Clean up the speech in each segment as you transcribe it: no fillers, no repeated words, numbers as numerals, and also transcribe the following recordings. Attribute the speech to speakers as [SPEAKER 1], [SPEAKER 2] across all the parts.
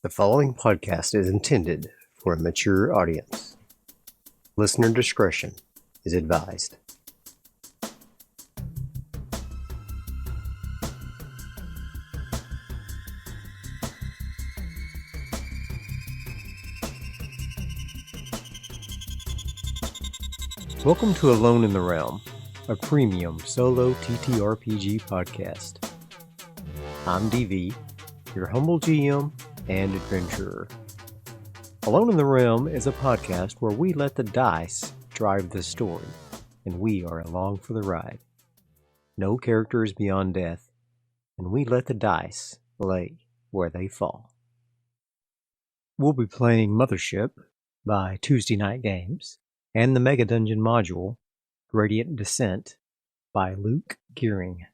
[SPEAKER 1] The following podcast is intended for a mature audience. Listener discretion is advised. Welcome to Alone in the Realm, a premium solo TTRPG podcast. I'm DV, your humble GM and adventurer. Alone in the Realm is a podcast where we let the dice drive the story, and we are along for the ride. No characters beyond death, and we let the dice lay where they fall. We'll be playing Mothership by Tuesday Night Games, and the Mega Dungeon module, Gradient Descent, by Luke Gearing.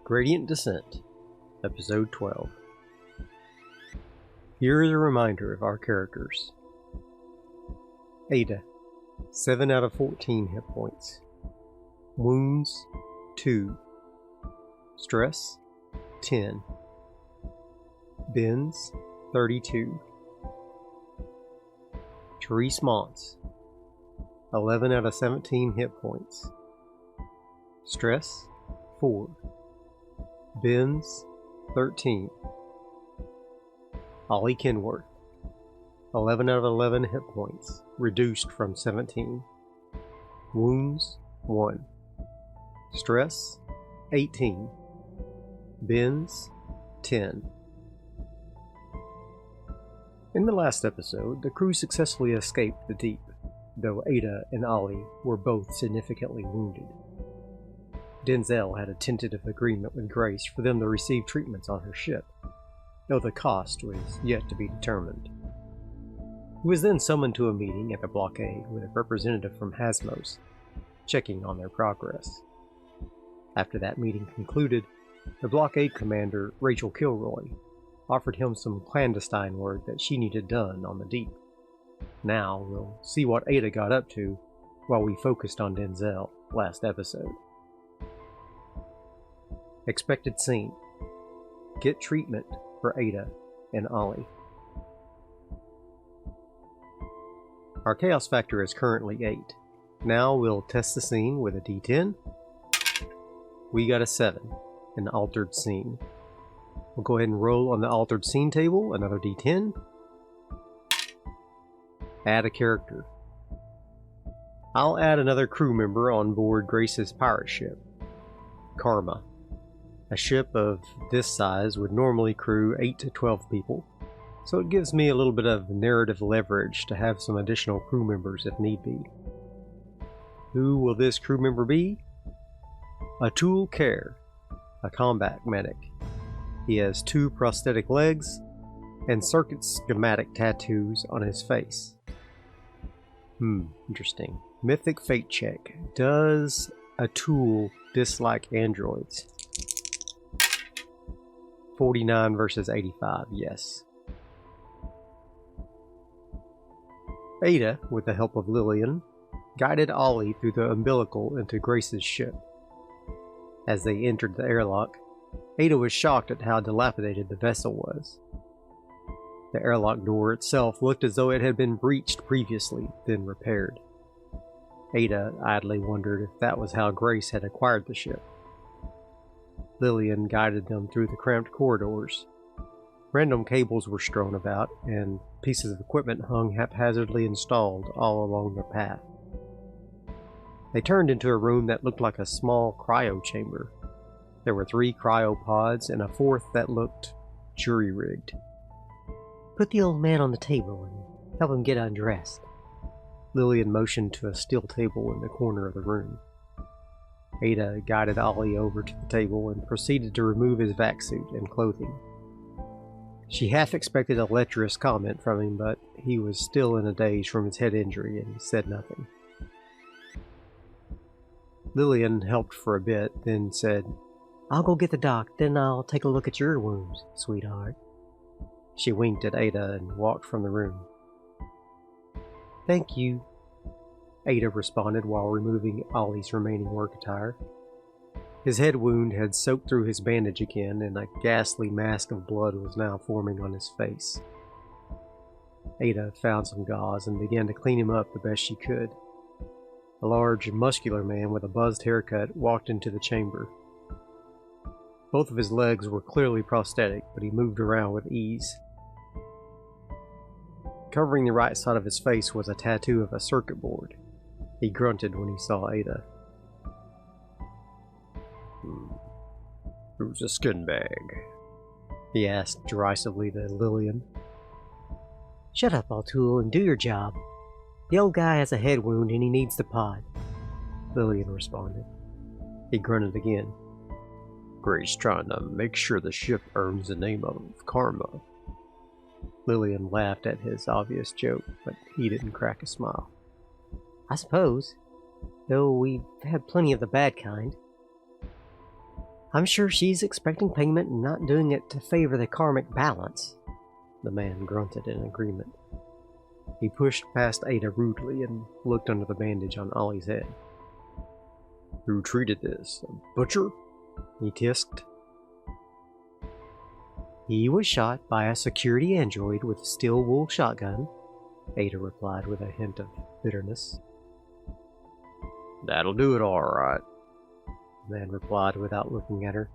[SPEAKER 1] Gradient Descent, Episode 12. Here is a reminder of our characters. Ada, 7 out of 14 hit points. Wounds, 2. Stress, 10. Bends, 32. Therese Mons, 11 out of 17 hit points. Stress, 4. Bends, 13. Ollie Kenworth, 11 out of 11 hit points, reduced from 17. Wounds, 1. Stress, 18. Bends, 10. In the last episode, the crew successfully escaped the deep, though Ada and Ollie were both significantly wounded. Denzel had a tentative agreement with Grace for them to receive treatments on her ship, though the cost was yet to be determined. He was then summoned to a meeting at the blockade with a representative from Hasmos, checking on their progress. After that meeting concluded, the blockade commander, Rachel Kilroy, offered him some clandestine work that she needed done on the deep. Now we'll see what Ada got up to while we focused on Denzel last episode. Expected scene. Get treatment for Ada and Ollie. Our chaos factor is currently 8. Now we'll test the scene with a d10. We got a 7, an altered scene. We'll go ahead and roll on the altered scene table, another d10. Add a character. I'll add another crew member on board Grace's pirate ship, Karma. A ship of this size would normally crew 8 to 12 people, so it gives me a little bit of narrative leverage to have some additional crew members if need be. Who will this crew member be? Atul Kher, a combat medic. He has 2 prosthetic legs and circuit schematic tattoos on his face. Interesting. Mythic fate check. Does Atul dislike androids? 49 versus 85, yes. Ada, with the help of Lillian, guided Ollie through the umbilical into Grace's ship. As they entered the airlock, Ada was shocked at how dilapidated the vessel was. The airlock door itself looked as though it had been breached previously, then repaired. Ada idly wondered if that was how Grace had acquired the ship. Lillian guided them through the cramped corridors. Random cables were strewn about, and pieces of equipment hung haphazardly installed all along the path. They turned into a room that looked like a small cryo chamber. There were 3 cryopods and a 4th that looked jury-rigged.
[SPEAKER 2] Put the old man on the table and help him get undressed.
[SPEAKER 1] Lillian motioned to a steel table in the corner of the room. Ada guided Ollie over to the table and proceeded to remove his vac suit and clothing. She half expected a lecherous comment from him, but he was still in a daze from his head injury and said nothing. Lillian helped for a bit, then said,
[SPEAKER 2] "I'll go get the doc, then I'll take a look at your wounds, sweetheart."
[SPEAKER 1] She winked at Ada and walked from the room.
[SPEAKER 2] "Thank you,"
[SPEAKER 1] Ada responded while removing Ollie's remaining work attire. His head wound had soaked through his bandage again, and a ghastly mask of blood was now forming on his face. Ada found some gauze and began to clean him up the best she could. A large, muscular man with a buzzed haircut walked into the chamber. Both of his legs were clearly prosthetic, but he moved around with ease. Covering the right side of his face was a tattoo of a circuit board. He grunted when he saw Ada. "Who's a skin bag?" he asked derisively to Lillian.
[SPEAKER 2] Shut up, O'Toole, and do your job. The old guy has a head wound and he needs the pod,
[SPEAKER 1] Lillian responded. He grunted again. "Gray's trying to make sure the ship earns the name of Karma." Lillian laughed at his obvious joke, but he didn't crack a smile.
[SPEAKER 2] I suppose, though we've had plenty of the bad kind. I'm sure she's expecting payment and not doing it to favor the karmic balance.
[SPEAKER 1] The man grunted in agreement. He pushed past Ada rudely and looked under the bandage on Ollie's head. "Who treated this? A butcher?" he tisked.
[SPEAKER 2] He was shot by a security android with a steel wool shotgun, Ada replied with a hint of bitterness.
[SPEAKER 1] "That'll do it all right," the man replied without looking at her.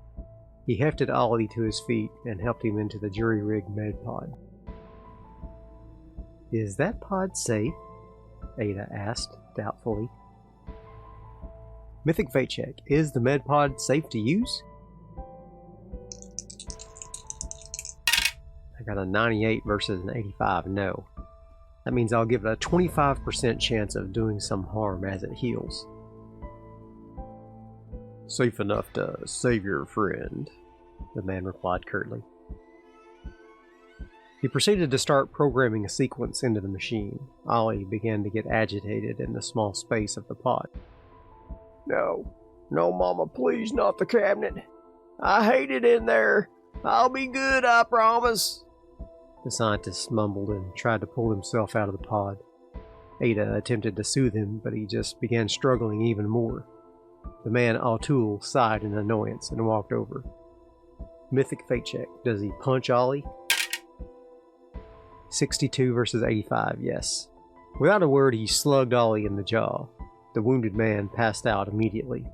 [SPEAKER 1] He hefted Ollie to his feet and helped him into the jury-rigged med pod. "Is that pod safe?" Ada asked doubtfully. "Mythic fate check. Is the med pod safe to use?" I got a 98 versus an 85 no. That means I'll give it a 25% chance of doing some harm as it heals. "Safe enough to save your friend," the man replied curtly. He proceeded to start programming a sequence into the machine. Ollie began to get agitated in the small space of the pod. "No, Mama, please, not the cabinet. I hate it in there. I'll be good, I promise." The scientist mumbled and tried to pull himself out of the pod. Ada attempted to soothe him, but he just began struggling even more. The man O'Toole sighed in annoyance and walked over. "Mythic fate check. Does he punch Ollie?" 62 versus 85, yes. Without a word, he slugged Ollie in the jaw. The wounded man passed out immediately.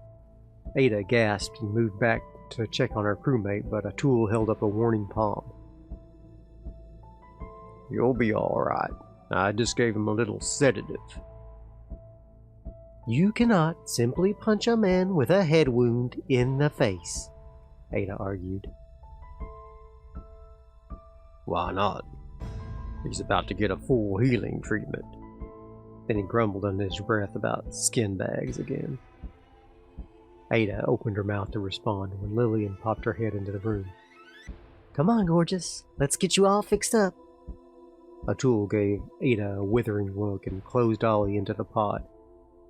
[SPEAKER 1] Ada gasped and moved back to check on her crewmate, but O'Toole held up a warning palm. "You'll be all right. I just gave him a little sedative."
[SPEAKER 2] You cannot simply punch a man with a head wound in the face, Ada argued.
[SPEAKER 1] "Why not? He's about to get a full healing treatment." Then he grumbled under his breath about skin bags again. Ada opened her mouth to respond when Lillian popped her head into the room.
[SPEAKER 2] "Come on, gorgeous. Let's get you all fixed up."
[SPEAKER 1] O'Toole gave Ada a withering look and closed Ollie into the pod.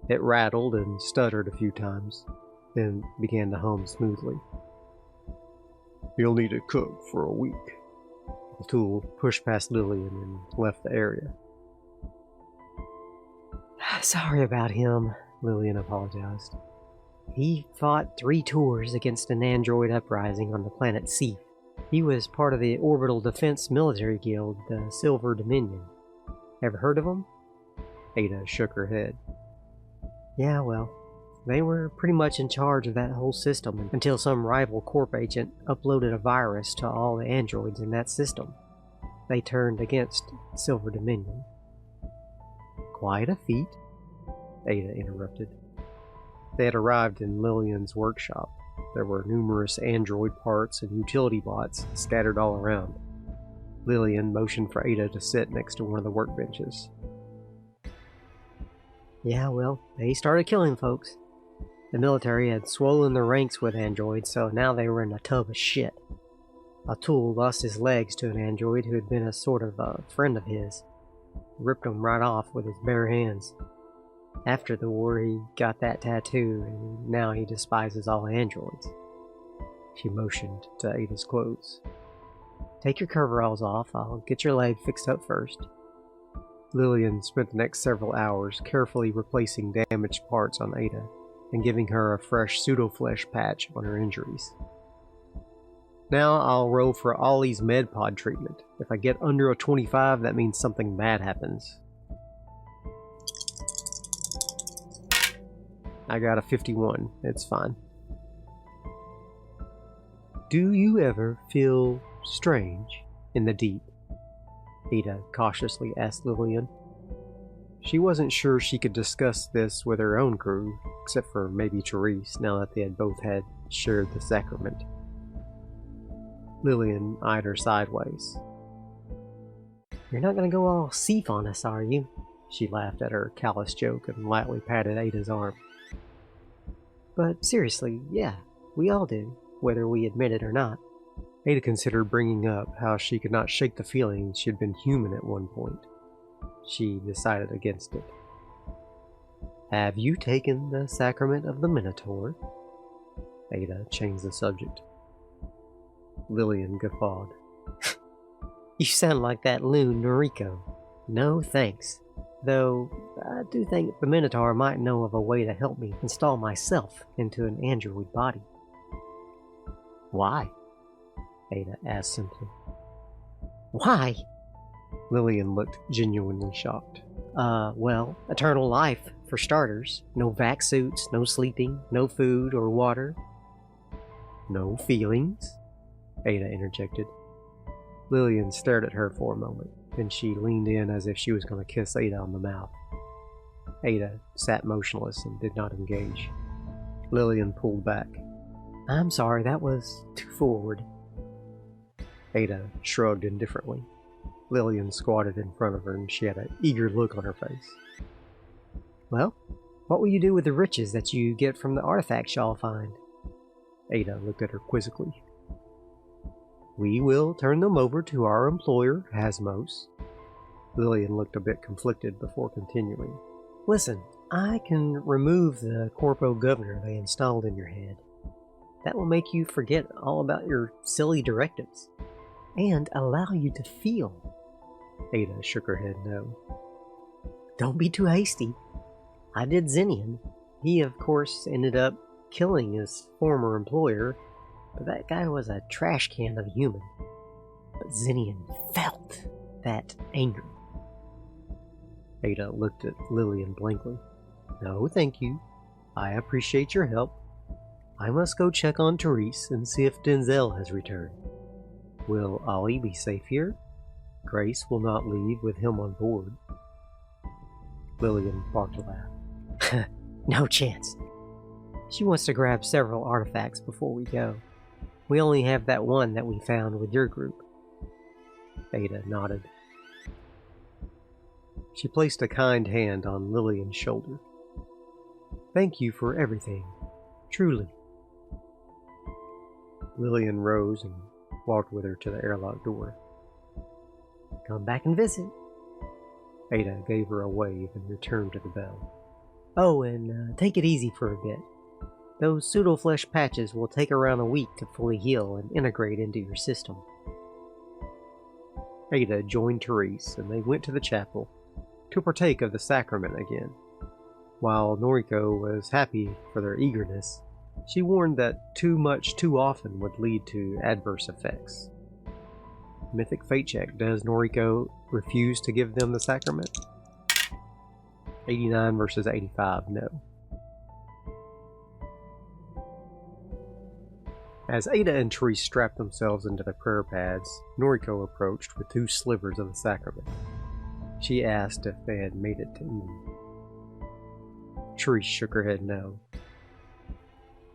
[SPEAKER 1] It rattled and stuttered a few times, then began to hum smoothly. "You'll need to cook for a week." O'Toole pushed past Lillian and left the area.
[SPEAKER 2] "Sorry about him," Lillian apologized. "He fought 3 tours against an android uprising on the planet Seath. He was part of the Orbital Defense Military Guild, the Silver Dominion. Ever heard of them?"
[SPEAKER 1] Ada shook her head.
[SPEAKER 2] "Yeah, well, they were pretty much in charge of that whole system until some rival corp agent uploaded a virus to all the androids in that system. They turned against Silver Dominion."
[SPEAKER 1] "Quite a feat," Ada interrupted. They had arrived in Lillian's workshop. There were numerous android parts and utility bots scattered all around. Lillian motioned for Ada to sit next to one of the workbenches.
[SPEAKER 2] "Yeah, well, they started killing folks. The military had swollen their ranks with androids, so now they were in a tub of shit. O'Toole lost his legs to an android who had been a sort of a friend of his. Ripped them right off with his bare hands. After the war, he got that tattoo, and now he despises all androids." She motioned to Ada's clothes. "Take your coveralls off. I'll get your leg fixed up first." Lillian spent the next several hours carefully replacing damaged parts on Ada.
[SPEAKER 1] and giving her a fresh pseudo-flesh patch on her injuries. Now I'll roll for Ollie's med pod treatment. If I get under a 25, that means something bad happens. I got a 51. It's fine. Do you ever feel strange in the deep? Ada cautiously asked Lillian. She wasn't sure she could discuss this with her own crew, except for maybe Therese, now that they had both shared the sacrament. Lillian eyed her sideways.
[SPEAKER 2] You're not gonna go all Sif on us, are you?
[SPEAKER 1] She laughed at her callous joke and lightly patted Ada's arm.
[SPEAKER 2] But seriously, yeah, we all do, whether we admit it or not.
[SPEAKER 1] Ada considered bringing up how she could not shake the feeling she had been human at one point. She decided against it. Have you taken the sacrament of the Minotaur? Ada changed the subject. Lillian guffawed.
[SPEAKER 2] You sound like that loon Noriko. No thanks. Though, I do think the Minotaur might know of a way to help me install myself into an android body.
[SPEAKER 1] Why? Ada asked simply.
[SPEAKER 2] Why?
[SPEAKER 1] Lillian looked genuinely shocked.
[SPEAKER 2] Well, eternal life, for starters. No vac suits, no sleeping, no food or water.
[SPEAKER 1] No feelings? Ada interjected. Lillian stared at her for a moment. Then she leaned in as if she was going to kiss Ada on the mouth. Ada sat motionless and did not engage. Lillian pulled back.
[SPEAKER 2] I'm sorry, that was too forward.
[SPEAKER 1] Ada shrugged indifferently. Lillian squatted in front of her and she had an eager look on her face.
[SPEAKER 2] Well, what will you do with the riches that you get from the artifacts y'all find?
[SPEAKER 1] Ada looked at her quizzically. We will turn them over to our employer, Hasmos. Lillian looked a bit conflicted before continuing.
[SPEAKER 2] Listen, I can remove the corpo governor they installed in your head. That will make you forget all about your silly directives. And allow you to feel.
[SPEAKER 1] Ada shook her head no.
[SPEAKER 2] Don't be too hasty. I did Xenian. He, of course, ended up killing his former employer, but that guy was a trash can of a human. But Xenian felt that anger.
[SPEAKER 1] Ada looked at Lillian blankly. No, thank you. I appreciate your help. I must go check on Therese and see if Denzel has returned. Will Ollie be safe here? Grace will not leave with him on board. Lillian barked a laugh.
[SPEAKER 2] No chance. She wants to grab several artifacts before we go. We only have that one that we found with your group.
[SPEAKER 1] Ada nodded. She placed a kind hand on Lillian's shoulder. Thank you for everything. Truly. Lillian rose and walked with her to the airlock door.
[SPEAKER 2] Come back and visit.
[SPEAKER 1] Ada gave her a wave and returned to the bell.
[SPEAKER 2] Oh, and take it easy for a bit. Those pseudo-flesh patches will take around a week to fully heal and integrate into your system.
[SPEAKER 1] Ada joined Therese and they went to the chapel to partake of the sacrament again. While Noriko was happy for their eagerness, she warned that too much too often would lead to adverse effects. Mythic fate check. Does Noriko refuse to give them the sacrament? 89 versus 85, no. As Ada and Therese strapped themselves into the prayer pads, Noriko approached with 2 slivers of the sacrament. She asked if they had made it to Eden. Therese shook her head no.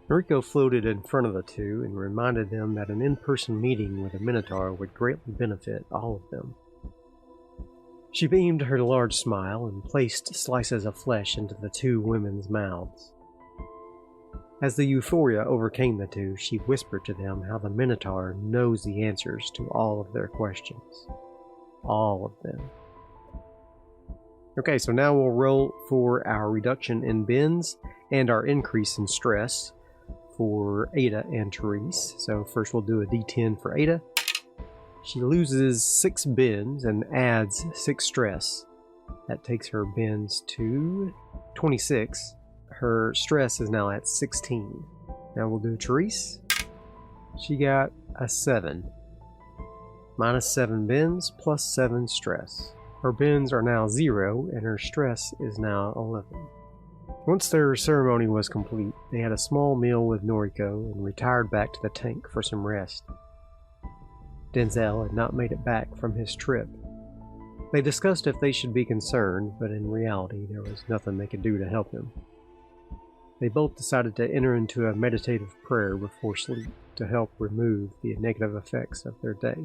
[SPEAKER 1] Noriko floated in front of the 2 and reminded them that an in-person meeting with a Minotaur would greatly benefit all of them. She beamed her large smile and placed slices of flesh into the 2 women's mouths. As the euphoria overcame the 2, she whispered to them how the Minotaur knows the answers to all of their questions. All of them. Okay, so now we'll roll for our reduction in bends and our increase in stress for Ada and Therese. So first we'll do a d10 for Ada. She loses 6 bends and adds 6 stress. That takes her bends to 26. her stress is now at 16. Now we'll do Therese. She got a 7. Minus 7 bends, plus 7 stress. Her bends are now 0, and her stress is now 11. Once their ceremony was complete, they had a small meal with Noriko and retired back to the tank for some rest. Denzel had not made it back from his trip. They discussed if they should be concerned, but in reality there was nothing they could do to help him. They both decided to enter into a meditative prayer before sleep to help remove the negative effects of their day.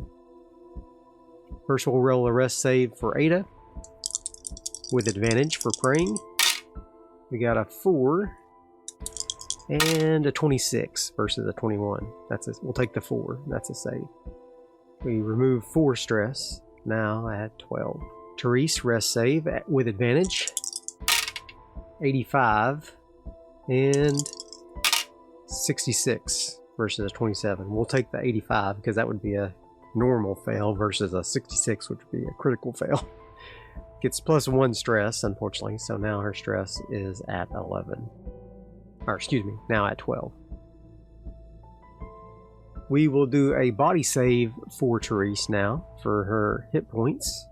[SPEAKER 1] First we'll roll a rest save for Ada, with advantage for praying. We got a 4 and a 26 versus a 21. We'll take the 4. That's a save. We remove 4 stress, now at 12. Therese, rest save with advantage. 85 and 66 versus a 27. We'll take the 85 because that would be a normal fail versus a 66, which would be a critical fail. Gets plus 1 stress, unfortunately, so now her stress is at 11. Or, excuse me, now at 12. We will do a body save for Therese now for her hit points.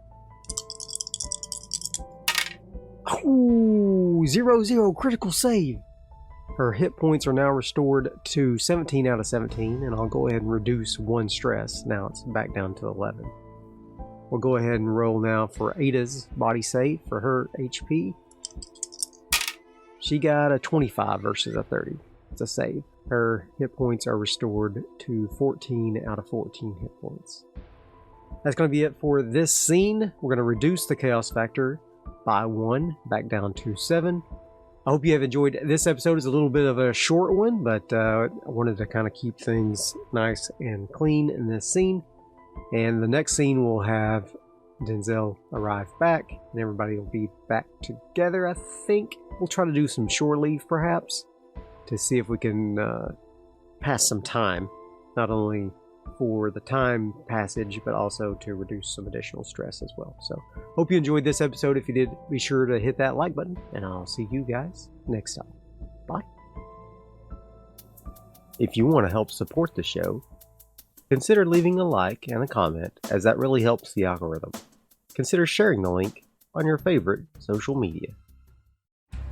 [SPEAKER 1] Ooh, 0-0 critical save. Her hit points are now restored to 17 out of 17, and I'll go ahead and reduce 1 stress. Now it's back down to 11. We'll go ahead and roll now for Ada's body save for her HP. She got a 25 versus a 30. It's a save. Her hit points are restored to 14 out of 14 hit points. That's going to be it for this scene. We're going to reduce the chaos factor by 1, back down to 7. I hope you have enjoyed this episode. It's a little bit of a short one, but I wanted to kind of keep things nice and clean in this scene. And the next scene will have Denzel arrive back, and everybody will be back together, I think. We'll try to do some shore leave, perhaps, to see if we can pass some time, not only for the time passage, but also to reduce some additional stress as well. So, hope you enjoyed this episode. If you did, be sure to hit that like button, and I'll see you guys next time. Bye. If you want to help support the show, consider leaving a like and a comment, as that really helps the algorithm. Consider sharing the link on your favorite social media.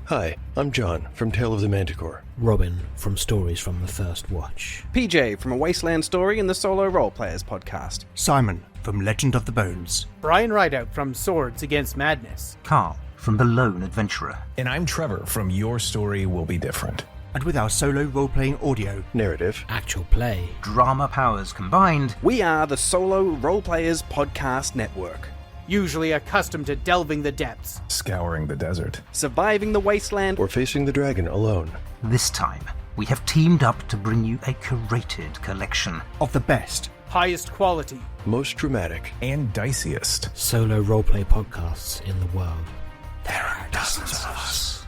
[SPEAKER 3] Hi, I'm John from Tale of the Manticore.
[SPEAKER 4] Robin from Stories from the First Watch.
[SPEAKER 5] PJ from A Wasteland Story and the Solo Roleplayers podcast.
[SPEAKER 6] Simon from Legend of the Bones.
[SPEAKER 7] Brian Rideout from Swords Against Madness.
[SPEAKER 8] Carl from The Lone Adventurer.
[SPEAKER 9] And I'm Trevor from Your Story Will Be Different.
[SPEAKER 6] And with our solo role-playing audio,
[SPEAKER 3] Narrative,
[SPEAKER 4] Actual play,
[SPEAKER 8] drama powers combined,
[SPEAKER 5] we are the Solo Roleplayers podcast network.
[SPEAKER 7] Usually accustomed to delving the depths,
[SPEAKER 9] Scouring the desert,
[SPEAKER 5] surviving the wasteland,
[SPEAKER 3] or facing the dragon alone.
[SPEAKER 8] this time we have teamed up to bring you a curated collection
[SPEAKER 6] of the best,
[SPEAKER 7] highest quality,
[SPEAKER 3] Most dramatic,
[SPEAKER 9] and diciest
[SPEAKER 4] solo roleplay podcasts in the world.
[SPEAKER 8] There are dozens of us.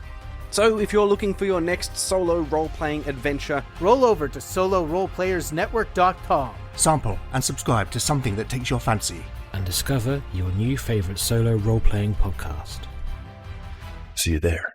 [SPEAKER 5] So if you're looking for your next solo role-playing adventure,
[SPEAKER 7] roll over to soloroleplayersnetwork.com.
[SPEAKER 6] Sample and subscribe to something that takes your fancy.
[SPEAKER 4] And discover your new favourite solo role-playing podcast.
[SPEAKER 3] See you there.